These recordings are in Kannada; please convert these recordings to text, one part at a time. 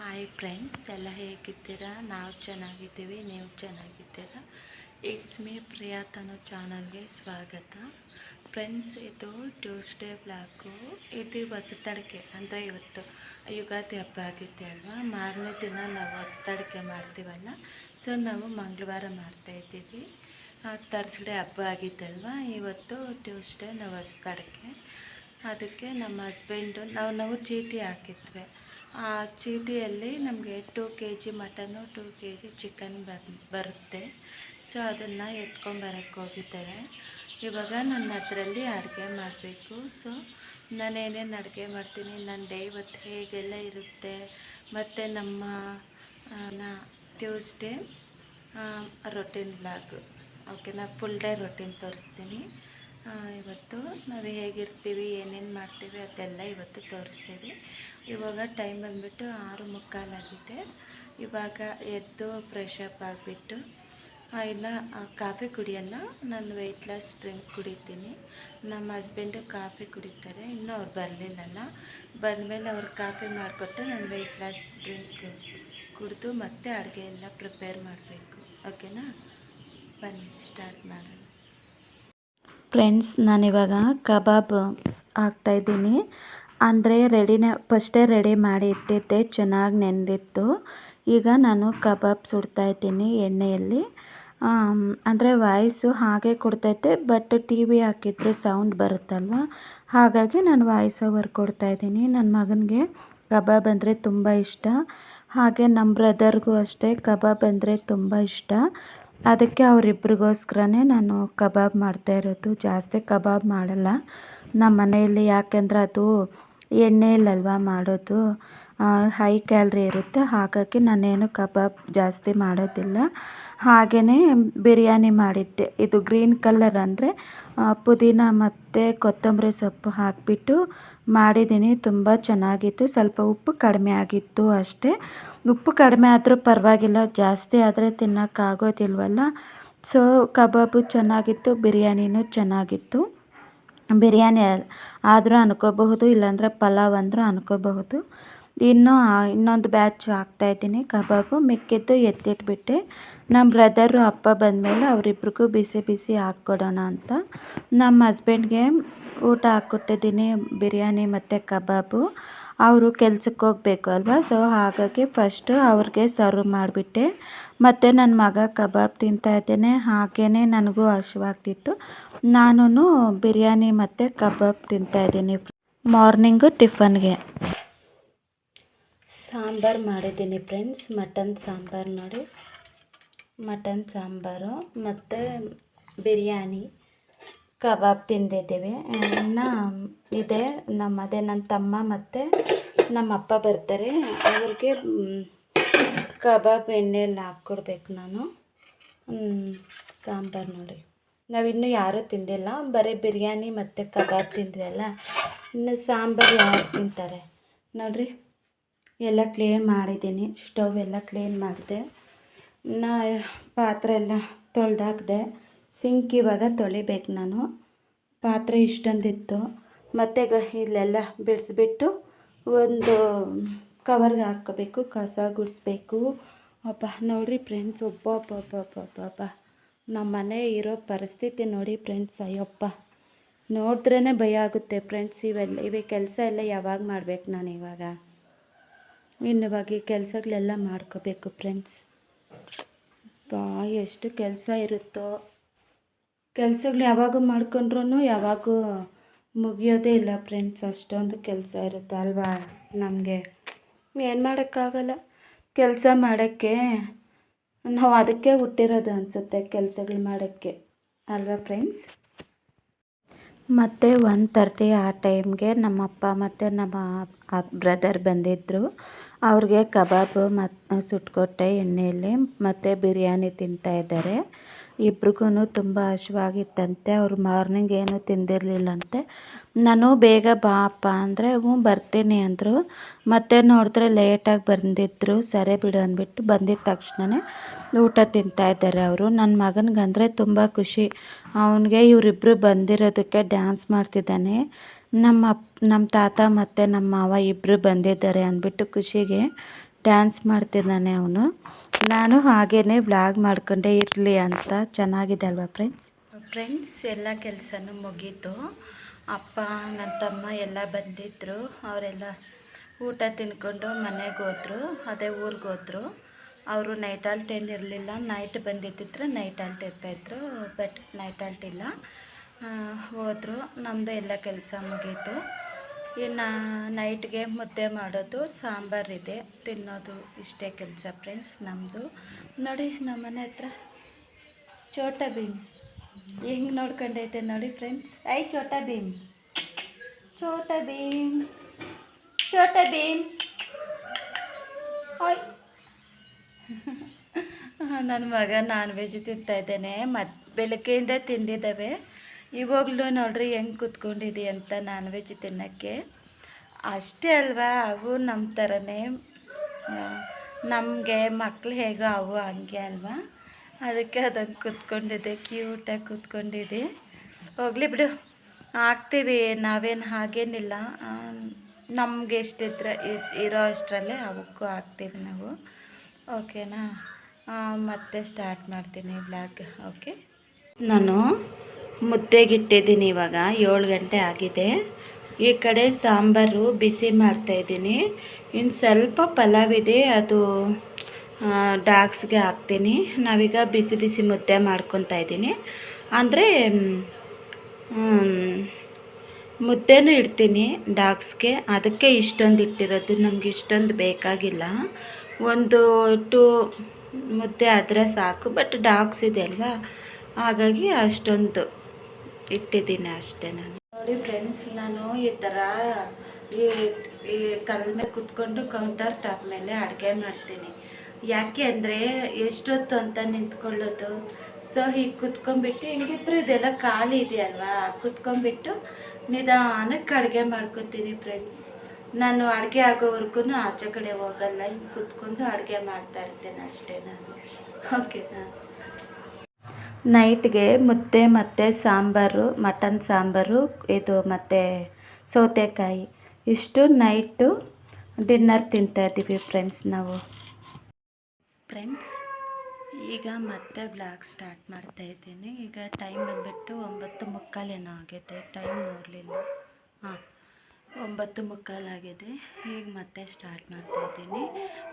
ಹಾಯ್ ಫ್ರೆಂಡ್ಸ್, ಎಲ್ಲ ಹೇಗಿದ್ದೀರಾ? ನಾವು ಚೆನ್ನಾಗಿದ್ದೀವಿ, ನೀವು ಚೆನ್ನಾಗಿದ್ದೀರಾ? ಇಟ್ಸ್ ಮೀ ಪ್ರಿಯಾ ತನು ಚಾನಲ್ಗೆ ಸ್ವಾಗತ. ಫ್ರೆಂಡ್ಸ್, ಇದು ಟ್ಯೂಸ್ಡೇ ಬ್ಲಾಗು. ಇದು ಹೊಸತಡಿಕೆ ಅಂದರೆ ಇವತ್ತು ಯುಗಾದಿ ಹಬ್ಬ ಆಗಿದೆ ಅಲ್ವಾ, ಮಾರನೇ ದಿನ ನಾವು ಹೊಸತಡಿಕೆ ಮಾಡ್ತೀವಲ್ಲ, ಸೊ ನಾವು ಮಂಗಳವಾರ ಮಾಡ್ತಾಯಿದ್ದೀವಿ. ಥರ್ಸ್ಡೇ ಹಬ್ಬ ಆಗಿದ್ದಲ್ವ, ಇವತ್ತು ಟ್ಯೂಸ್ಡೇ ನಾವು ಹೊಸತಡಿಕೆ. ಅದಕ್ಕೆ ನಮ್ಮ ಹಸ್ಬೆಂಡು ನಾವು ಚೀಟಿ ಹಾಕಿದ್ವಿ. ಆ ಚೀಟಿಯಲ್ಲಿ ನಮಗೆ 2 kg ಮಟನ್ನು 2 kg ಚಿಕನ್ ಬರುತ್ತೆ. ಸೊ ಅದನ್ನು ಎತ್ಕೊಂಬರಕ್ಕೆ ಹೋಗಿದ್ದಾರೆ. ಇವಾಗ ನನ್ನ ಅದರಲ್ಲಿ ಅಡುಗೆ ಮಾಡಬೇಕು. ಸೊ ನಾನೇನೇನು ಅಡುಗೆ ಮಾಡ್ತೀನಿ, ನನ್ನ ಡೇ ಇವತ್ತು ಹೇಗೆಲ್ಲ ಇರುತ್ತೆ, ಮತ್ತು ನಮ್ಮ ಟ್ಯೂಸ್ಡೇ ರೊಟೀನ್ ಬ್ಲಾಗ್. ಓಕೆನಾ, ಫುಲ್ ಡೇ ರೊಟೀನ್ ತೋರಿಸ್ತೀನಿ. ಇವತ್ತು ನಾವು ಹೇಗಿರ್ತೀವಿ, ಏನೇನು ಮಾಡ್ತೀವಿ ಅದೆಲ್ಲ ಇವತ್ತು ತೋರಿಸ್ತೀವಿ. ಇವಾಗ ಟೈಮ್ ಬಂದುಬಿಟ್ಟು 6:45 ಆಗಿದೆ. ಇವಾಗ ಎದ್ದು ಫ್ರೆಶ್ ಅಪ್ ಆಗಿಬಿಟ್ಟು ಇನ್ನು ಕಾಫಿ ಕುಡಿಯಲ್ಲ, ನಾನು ವೆಯ್ಟ್ ಲಾಸ್ ಡ್ರಿಂಕ್ ಕುಡಿತೀನಿ. ನಮ್ಮ ಹಸ್ಬೆಂಡು ಕಾಫಿ ಕುಡಿತಾರೆ, ಇನ್ನೂ ಅವ್ರು ಬರಲಿಲ್ಲಲ್ಲ. ಬಂದಮೇಲೆ ಅವ್ರು ಕಾಫಿ ಮಾಡಿಕೊಟ್ಟು ನಾನು ವೆಯ್ಟ್ ಲಾಸ್ ಡ್ರಿಂಕ್ ಕುಡಿದು ಮತ್ತೆ ಅಡುಗೆ ಎಲ್ಲ ಪ್ರಿಪೇರ್ ಮಾಡಬೇಕು. ಓಕೆನಾ, ಬನ್ನಿ ಸ್ಟಾರ್ಟ್ ಮಾಡೋಣ. ಫ್ರೆಂಡ್ಸ್, ನಾನಿವಾಗ ಕಬಾಬ್ ಹಾಕ್ತಾಯಿದ್ದೀನಿ. ಅಂದರೆ ಫಸ್ಟೇ ರೆಡಿ ಮಾಡಿ ಇಟ್ಟಿದ್ದೆ, ಚೆನ್ನಾಗಿ ನೆಂದಿತ್ತು. ಈಗ ನಾನು ಕಬಾಬ್ ಸುಡ್ತಾಯಿದ್ದೀನಿ ಎಣ್ಣೆಯಲ್ಲಿ. ಅಂದರೆ ವಾಯ್ಸು ಹಾಗೆ ಕೊಡ್ತೈತೆ, ಬಟ್ ಟಿ ವಿ ಹಾಕಿದ್ರೆ ಸೌಂಡ್ ಬರುತ್ತಲ್ವ, ಹಾಗಾಗಿ ನಾನು ವಾಯ್ಸ್ ಓವರ್ ಕೊಡ್ತಾಯಿದ್ದೀನಿ. ನನ್ನ ಮಗನಿಗೆ ಕಬಾಬ್ ಅಂದರೆ ತುಂಬ ಇಷ್ಟ, ಹಾಗೆ ನಮ್ಮ ಬ್ರದರ್ಗೂ ಅಷ್ಟೇ ಕಬಾಬ್ ಅಂದರೆ ತುಂಬ ಇಷ್ಟ. ಅದಕ್ಕೆ ಅವರಿಬ್ರಿಗೋಸ್ಕರನೇ ನಾನು ಕಬಾಬ್ ಮಾಡ್ತಾಯಿರೋದು. ಜಾಸ್ತಿ ಕಬಾಬ್ ಮಾಡಲ್ಲ ನಮ್ಮ ಮನೆಯಲ್ಲಿ, ಯಾಕೆಂದರೆ ಅದು ಎಣ್ಣೆಯಲ್ಲಲ್ವ ಮಾಡೋದು, ಹೈ ಕ್ಯಾಲ್ರಿ ಇರುತ್ತೆ. ಹಾಗಾಗಿ ನಾನೇನು ಕಬಾಬ್ ಜಾಸ್ತಿ ಮಾಡೋದಿಲ್ಲ. ಹಾಗೆಯೇ ಬಿರಿಯಾನಿ ಮಾಡಿದ್ದೆ. ಇದು ಗ್ರೀನ್ ಕಲರ್ ಅಂದರೆ ಪುದೀನ ಮತ್ತು ಕೊತ್ತಂಬರಿ ಸೊಪ್ಪು ಹಾಕಿಬಿಟ್ಟು ಮಾಡಿದ್ದೀನಿ. ತುಂಬ ಚೆನ್ನಾಗಿತ್ತು. ಸ್ವಲ್ಪ ಉಪ್ಪು ಕಡಿಮೆ ಆಗಿತ್ತು ಅಷ್ಟೇ. ಉಪ್ಪು ಕಡಿಮೆ ಆದರೂ ಪರವಾಗಿಲ್ಲ, ಜಾಸ್ತಿ ಆದರೆ ತಿನ್ನೋಕ್ಕಾಗೋದಿಲ್ವಲ್ಲ. ಸೊ ಕಬಾಬು ಚೆನ್ನಾಗಿತ್ತು, ಬಿರಿಯಾನಿನೂ ಚೆನ್ನಾಗಿತ್ತು. ಬಿರಿಯಾನಿ ಆದರೂ ಅನ್ಕೋಬಹುದು, ಇಲ್ಲಾಂದರೆ ಪಲಾವ್ ಅಂದರೂ ಅನ್ಕೋಬಹುದು. ಇನ್ನೊಂದು ಬ್ಯಾಚ್ ಹಾಕ್ತಾಯಿದ್ದೀನಿ ಕಬಾಬು. ಮಿಕ್ಕಿದ್ದು ಎತ್ತಿಟ್ಬಿಟ್ಟೆ. ನಮ್ಮ ಬ್ರದರು ಅಪ್ಪ ಬಂದಮೇಲೆ ಅವರಿಬ್ರಿಗೂ ಬಿಸಿ ಬಿಸಿ ಹಾಕ್ಕೊಡೋಣ ಅಂತ ನಮ್ಮ ಹಸ್ಬೆಂಡ್ಗೆ ಊಟ ಹಾಕ್ಕೊಟ್ಟಿದ್ದೀನಿ, ಬಿರಿಯಾನಿ ಮತ್ತು ಕಬಾಬು. ಅವರು ಕೆಲ್ಸಕ್ಕೆ ಹೋಗಬೇಕು ಅಲ್ವಾ, ಸೊ ಹಾಗಾಗಿ ಫಸ್ಟು ಅವ್ರಿಗೆ ಸರ್ವ್ ಮಾಡಿಬಿಟ್ಟೆ. ಮತ್ತು ನನ್ನ ಮಗ ಕಬಾಬ್ ತಿಂತಾಯಿದ್ದೇನೆ, ಹಾಗೆಯೇ ನನಗೂ ಹಸಿವಾಗ್ತಿತ್ತು. ನಾನು ಬಿರಿಯಾನಿ ಮತ್ತು ಕಬಾಬ್ ತಿಂತಾಯಿದ್ದೀನಿ. ಮಾರ್ನಿಂಗು ಟಿಫನ್ಗೆ ಸಾಂಬಾರು ಮಾಡಿದ್ದೀನಿ ಫ್ರೆಂಡ್ಸ್, ಮಟನ್ ಸಾಂಬಾರು. ನೋಡಿ, ಮಟನ್ ಸಾಂಬಾರು ಮತ್ತು ಬಿರಿಯಾನಿ, ಕಬಾಬ್ ತಿಂದಿದ್ದೀವಿ. ಇನ್ನು ಇದೆ ನನ್ನ ತಮ್ಮ ಮತ್ತು ನಮ್ಮ ಅಪ್ಪ ಬರ್ತಾರೆ, ಅವ್ರಿಗೆ ಕಬಾಬ್ ಎಣ್ಣೆಯಲ್ಲಿ ಹಾಕ್ಕೊಡ್ಬೇಕು ನಾನು. ಸಾಂಬಾರು ನೋಡಿ, ನಾವಿನ್ನೂ ಯಾರೂ ತಿಂದಿಲ್ಲ, ಬರೀ ಬಿರಿಯಾನಿ ಮತ್ತು ಕಬಾಬ್ ತಿಂದ್ವಲ್ಲ. ಇನ್ನು ಸಾಂಬಾರು ಯಾರು ತಿಂತಾರೆ ನೋಡಿರಿ. ಎಲ್ಲ ಕ್ಲೀನ್ ಮಾಡಿದ್ದೀನಿ, ಸ್ಟವ್ ಎಲ್ಲ ಕ್ಲೀನ್ ಮಾಡಿದೆ. ಇನ್ನು ಪಾತ್ರೆ ಎಲ್ಲ ತೊಳೆದಾಕಿದೆ. ಸಿಂಕ್ ಇವಾಗ ತೊಳಿಬೇಕು ನಾನು. ಪಾತ್ರೆ ಇಷ್ಟೊಂದಿತ್ತು. ಮತ್ತು ಇಲ್ಲೆಲ್ಲ ಬಿಡಿಸ್ಬಿಟ್ಟು ಒಂದು ಕವರ್ಗೆ ಹಾಕ್ಕೋಬೇಕು, ಕಸ ಗುಡಿಸ್ಬೇಕು. ಅಪ್ಪ ನೋಡಿರಿ ಫ್ರೆಂಡ್ಸ್, ಒಬ್ಬ ನಮ್ಮ ಮನೆ ಇರೋ ಪರಿಸ್ಥಿತಿ ನೋಡಿ ಫ್ರೆಂಡ್ಸ್. ಅಯ್ಯಪ್ಪ, ನೋಡಿದ್ರೇ ಭಯ ಆಗುತ್ತೆ ಫ್ರೆಂಡ್ಸ್. ಇವಾಗ ಕೆಲಸ ಎಲ್ಲ ಯಾವಾಗ ಮಾಡಬೇಕು ನಾನು ಇವಾಗ ಈ ಕೆಲಸಗಳೆಲ್ಲ ಮಾಡ್ಕೋಬೇಕು ಫ್ರೆಂಡ್ಸ್. ಎಷ್ಟು ಕೆಲಸ ಇರುತ್ತೋ, ಕೆಲಸಗಳು ಯಾವಾಗೂ ಮಾಡ್ಕೊಂಡ್ರೂ ಯಾವಾಗೂ ಮುಗಿಯೋದೇ ಇಲ್ಲ ಫ್ರೆಂಡ್ಸ್. ಅಷ್ಟೊಂದು ಕೆಲಸ ಇರುತ್ತೆ ಅಲ್ವಾ ನಮಗೆ. ಏನು ಮಾಡೋಕ್ಕಾಗಲ್ಲ, ಕೆಲಸ ಮಾಡೋಕ್ಕೆ ನಾವು ಅದಕ್ಕೆ ಹುಟ್ಟಿರೋದು ಅನಿಸುತ್ತೆ, ಕೆಲಸಗಳು ಮಾಡೋಕ್ಕೆ ಅಲ್ವಾ ಫ್ರೆಂಡ್ಸ್. ಮತ್ತು 1:30 ಆ ಟೈಮ್ಗೆ ನಮ್ಮ ಅಪ್ಪ ಮತ್ತು ನಮ್ಮ ಬ್ರದರ್ ಬಂದಿದ್ದರು. ಅವ್ರಿಗೆ ಕಬಾಬು ಸುಟ್ಕೊಟ್ಟೆ ಎಣ್ಣೆಯಲ್ಲಿ, ಮತ್ತು ಬಿರಿಯಾನಿ ತಿಂತಾಯಿದ್ದಾರೆ. ಇಬ್ರಿಗೂ ತುಂಬ ಹಸಿವಾಗಿತ್ತಂತೆ. ಅವ್ರು ಮಾರ್ನಿಂಗ್ ಏನೂ ತಿಂದಿರಲಿಲ್ಲಂತೆ. ನಾನು ಬೇಗ ಬಾ ಅಪ್ಪ ಅಂದರೆ ಬರ್ತೀನಿ ಅಂದರು. ಮತ್ತೆ ನೋಡಿದ್ರೆ ಲೇಟಾಗಿ ಬಂದಿದ್ದರು. ಸರಿ ಬಿಡು ಅಂದ್ಬಿಟ್ಟು ಬಂದಿದ್ದ ತಕ್ಷಣವೇ ಊಟ ತಿಂತಾಯಿದ್ದಾರೆ ಅವರು. ನನ್ನ ಮಗನಿಗಂದರೆ ತುಂಬ ಖುಷಿ. ಅವನಿಗೆ ಇವರಿಬ್ಬರು ಬಂದಿರೋದಕ್ಕೆ ಡ್ಯಾನ್ಸ್ ಮಾಡ್ತಿದ್ದಾನೆ. ನಮ್ಮ ತಾತ ಮತ್ತು ನಮ್ಮ ಮಾವ ಇಬ್ಬರು ಬಂದಿದ್ದಾರೆ ಅಂದ್ಬಿಟ್ಟು ಖುಷಿಗೆ ಡ್ಯಾನ್ಸ್ ಮಾಡ್ತಿದ್ದಾನೆ ಅವನು. ನಾನು ಹಾಗೇ ಬ್ಲಾಗ್ ಮಾಡ್ಕೊಂಡೇ ಇರಲಿ ಅಂತ. ಚೆನ್ನಾಗಿದೆ ಅಲ್ವಾ ಫ್ರೆಂಡ್ಸ್ ಎಲ್ಲ ಕೆಲಸನೂ ಮುಗೀತು. ಅಪ್ಪ ನನ್ನ ತಮ್ಮ ಎಲ್ಲ ಬಂದಿದ್ದರು. ಅವರೆಲ್ಲ ಊಟ ತಿನ್ಕೊಂಡು ಮನೆಗೆ ಹೋದರು, ಅದೇ ಊರಿಗೆ ಹೋದರು. ಅವರು ನೈಟ್ ಆಲ್ಟ್ ಏನಿರಲಿಲ್ಲ, ನೈಟ್ ಬಂದಿದ್ದಿದ್ರೆ ನೈಟ್ ಆಲ್ಟ್ ಇರ್ತಾಯಿದ್ರು, ಬಟ್ ನೈಟ್ ಆಲ್ಟ್ ಇಲ್ಲ. ಹೋದರು. ನಮ್ಮದು ಎಲ್ಲ ಕೆಲಸ ಮುಗೀತು. ಇನ್ನು ನೈಟ್ಗೆ ಮುದ್ದೆ ಮಾಡೋದು, ಸಾಂಬಾರಿದೆ, ತಿನ್ನೋದು, ಇಷ್ಟೇ ಕೆಲಸ ಫ್ರೆಂಡ್ಸ್ ನಮ್ಮದು. ನೋಡಿ ನಮ್ಮ ಮನೆ ಹತ್ರ ಛೋಟಾ ಭೀಮ್ ಹೆಂಗೆ ನೋಡ್ಕೊಂಡೈತೆ ನೋಡಿ ಫ್ರೆಂಡ್ಸ್. ಐ ಛೋಟಾ ಭೀಮ್, ಛೋಟಾ ಭೀಮ್, ಛೋಟಾ ಭೀಮ್, ಹಾಯ್. ನನ್ನ ಮಗ ನಾನ್ ವೆಜ್ ತಿಂತಾಯಿದ್ದಾನೆ. ಬೆಳಗ್ಗೆಯಿಂದ ತಿಂದಿದ್ದಾವೆ. ಇವಾಗಲೂ ನೋಡ್ರಿ ಹೆಂಗೆ ಕೂತ್ಕೊಂಡಿದ್ದಿ ಅಂತ ನಾನ್ ವೆಜ್ ತಿನ್ನೋಕ್ಕೆ. ಅಷ್ಟೇ ಅಲ್ವಾ, ಅವು ನಮ್ಮ ಥರನೇ. ನಮಗೆ ಮಕ್ಳು ಹೇಗೋ ಅವು ಹಂಗೆ ಅಲ್ವಾ, ಅದಕ್ಕೆ ಅದಂಗೆ ಕೂತ್ಕೊಂಡಿದ್ದೆ, ಕ್ಯೂಟಾಗಿ ಕೂತ್ಕೊಂಡಿದ್ದೆ. ಹೋಗಲಿ ಬಿಡು, ಹಾಕ್ತೀವಿ ನಾವೇನು, ಹಾಗೇನಿಲ್ಲ. ನಮಗೆ ಎಷ್ಟಿದ್ರೆ ಇರೋ ಅಷ್ಟರಲ್ಲೇ ಅವಕ್ಕೂ ಹಾಕ್ತೀವಿ ನಾವು. ಓಕೆನಾ? ಮತ್ತೆ ಸ್ಟಾರ್ಟ್ ಮಾಡ್ತೀನಿ ಬ್ಲಾಗ್. ಓಕೆ, ನಾನು ಮುದ್ದೆಗಿಟ್ಟಿದ್ದೀನಿ. ಇವಾಗ 7 ಗಂಟೆ ಆಗಿದೆ. ಈ ಕಡೆ ಸಾಂಬಾರು ಬಿಸಿ ಮಾಡ್ತಾಯಿದ್ದೀನಿ. ಇನ್ನು ಸ್ವಲ್ಪ ಪಲಾವ್ ಇದೆ, ಅದು ಡಾಗ್ಸ್ಗೆ ಹಾಕ್ತೀನಿ. ನಾವೀಗ ಬಿಸಿ ಬಿಸಿ ಮುದ್ದೆ ಮಾಡ್ಕೊತಾ ಇದ್ದೀನಿ. ಅಂದರೆ ಮುದ್ದೆನೂ ಇಡ್ತೀನಿ ಡಾಗ್ಸ್ಗೆ, ಅದಕ್ಕೆ ಇಷ್ಟೊಂದು ಇಟ್ಟಿರೋದು. ನಮ್ಗೆ ಇಷ್ಟೊಂದು ಬೇಕಾಗಿಲ್ಲ, 1-2 ಮುದ್ದೆ ಆದರೆ ಸಾಕು. ಬಟ್ ಡಾಗ್ಸ್ ಇದೆ ಅಲ್ವಾ, ಹಾಗಾಗಿ ಅಷ್ಟೊಂದು ಇಟ್ಟಿದ್ದೀನಿ ಅಷ್ಟೇ. ನಾನು ನೋಡಿ ಫ್ರೆಂಡ್ಸ್, ನಾನು ಈ ಥರ ಈ ಕಲ್ ಮೇಲೆ ಕುತ್ಕೊಂಡು ಕೌಂಟರ್ ಟಾಪ್ ಮೇಲೆ ಅಡುಗೆ ಮಾಡ್ತೀನಿ. ಯಾಕೆ ಅಂದರೆ ಎಷ್ಟೊತ್ತು ಅಂತ ನಿಂತ್ಕೊಳ್ಳೋದು. ಸೊ ಹೀಗೆ ಕುತ್ಕೊಂಡ್ಬಿಟ್ಟು, ಹೆಂಗಿದ್ರು ಇದೆಲ್ಲ ಖಾಲಿ ಇದೆಯಲ್ವಾ, ಕುತ್ಕೊಂಡ್ಬಿಟ್ಟು ನಿಧಾನಕ್ಕೆ ಅಡುಗೆ ಮಾಡ್ಕೊತೀನಿ ಫ್ರೆಂಡ್ಸ್. ನಾನು ಅಡುಗೆ ಆಗೋವರೆಗೂ ಆಚೆ ಕಡೆ ಹೋಗಲ್ಲ, ಹಿಂಗೆ ಕುತ್ಕೊಂಡು ಅಡುಗೆ ಮಾಡ್ತಾ ಇರ್ತೇನೆ ಅಷ್ಟೇ ನಾನು. ಓಕೆನಾ? ನೈಟ್ಗೆ ಮುದ್ದೆ ಮತ್ತು ಸಾಂಬಾರು, ಮಟನ್ ಸಾಂಬಾರು ಇದು ಮತ್ತು ಸೌತೆಕಾಯಿ, ಇಷ್ಟು ನೈಟು ಡಿನ್ನರ್ ತಿಂತಾಯಿದ್ದೀವಿ ಫ್ರೆಂಡ್ಸ್ ನಾವು. ಫ್ರೆಂಡ್ಸ್, ಈಗ ಮತ್ತೆ ಬ್ಲಾಗ್ ಸ್ಟಾರ್ಟ್ ಮಾಡ್ತಾಯಿದ್ದೀನಿ. ಈಗ ಟೈಮ್ ಬಂದುಬಿಟ್ಟು 9:45 ಏನೋ ಆಗಿದೆ, ಟೈಮ್ ನೋಡಲಿಲ್ಲ. 9:45 ಆಗಿದೆ. ಈಗ ಮತ್ತೆ ಸ್ಟಾರ್ಟ್ ಮಾಡ್ತಾಯಿದ್ದೀನಿ.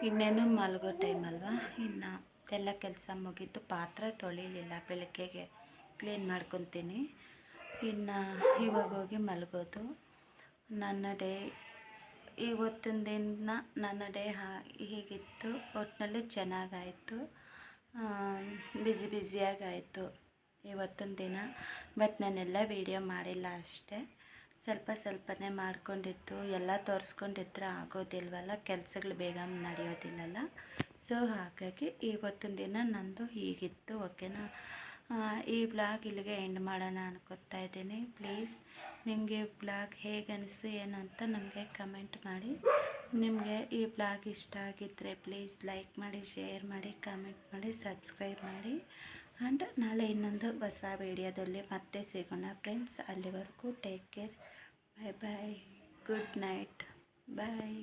ಇನ್ನೇನು ಮಲಗೋ ಟೈಮ್ ಅಲ್ವಾ. ಇನ್ನು ಎಲ್ಲ ಕೆಲಸ ಮುಗೀತು. ಪಾತ್ರೆ ತೊಳಿಲಿಲ್ಲ, ಬೆಳಗ್ಗೆಗೆ ಕ್ಲೀನ್ ಮಾಡ್ಕೊತೀನಿ. ಇನ್ನು ಇವಾಗ ಹೋಗಿ ಮಲಗೋದು. ನನ್ನ ಡೇ ಇವತ್ತಿನ ದಿನ, ನನ್ನ ಡೇ ಹೀಗಿತ್ತು. ಒಟ್ಟಿನಲ್ಲಿ ಚೆನ್ನಾಗಾಯಿತು, ಬ್ಯುಸಿಯಾಗಾಯಿತು ಇವತ್ತಿನ ದಿನ. ಬಟ್ ನಾನೆಲ್ಲ ವೀಡಿಯೋ ಮಾಡಿಲ್ಲ ಅಷ್ಟೇ, ಸ್ವಲ್ಪನೇ ಮಾಡ್ಕೊಂಡಿದ್ದು. ಎಲ್ಲ ತೋರಿಸ್ಕೊಂಡಿದ್ರೆ ಆಗೋದಿಲ್ವಲ್ಲ, ಕೆಲಸಗಳು ಬೇಗ ನಡೆಯೋದಿಲ್ಲಲ್ಲ. ಸೊ ಹಾಗಾಗಿ ಇವತ್ತಿನ ದಿನ ನಂದು ಹೀಗಿತ್ತು. ಓಕೆನಾ? ಈ ಬ್ಲಾಗ್ ಇಲ್ಲಿಗೆ ಎಂಡ್ ಮಾಡೋಣ ಅನ್ಕೋತಾ ಇದ್ದೀನಿ. ಪ್ಲೀಸ್ ನಿಮಗೆ ಬ್ಲಾಗ್ ಹೇಗೆ ಅನಿಸ್ತು ಏನು ಅಂತ ನಮಗೆ ಕಮೆಂಟ್ ಮಾಡಿ. ನಿಮಗೆ ಈ ಬ್ಲಾಗ್ ಇಷ್ಟ ಆಗಿದ್ದರೆ ಪ್ಲೀಸ್ ಲೈಕ್ ಮಾಡಿ, ಶೇರ್ ಮಾಡಿ, ಕಮೆಂಟ್ ಮಾಡಿ, ಸಬ್ಸ್ಕ್ರೈಬ್ ಮಾಡಿ. ಆ್ಯಂಡ್ ನಾಳೆ ಇನ್ನೊಂದು ಹೊಸ ವಿಡಿಯೋದಲ್ಲಿ ಮತ್ತೆ ಸಿಗೋಣ ಫ್ರೆಂಡ್ಸ್. ಅಲ್ಲಿವರೆಗೂ ಟೇಕ್ ಕೇರ್. ಬಾಯ್ ಬಾಯ್, ಗುಡ್ ನೈಟ್, ಬಾಯ್.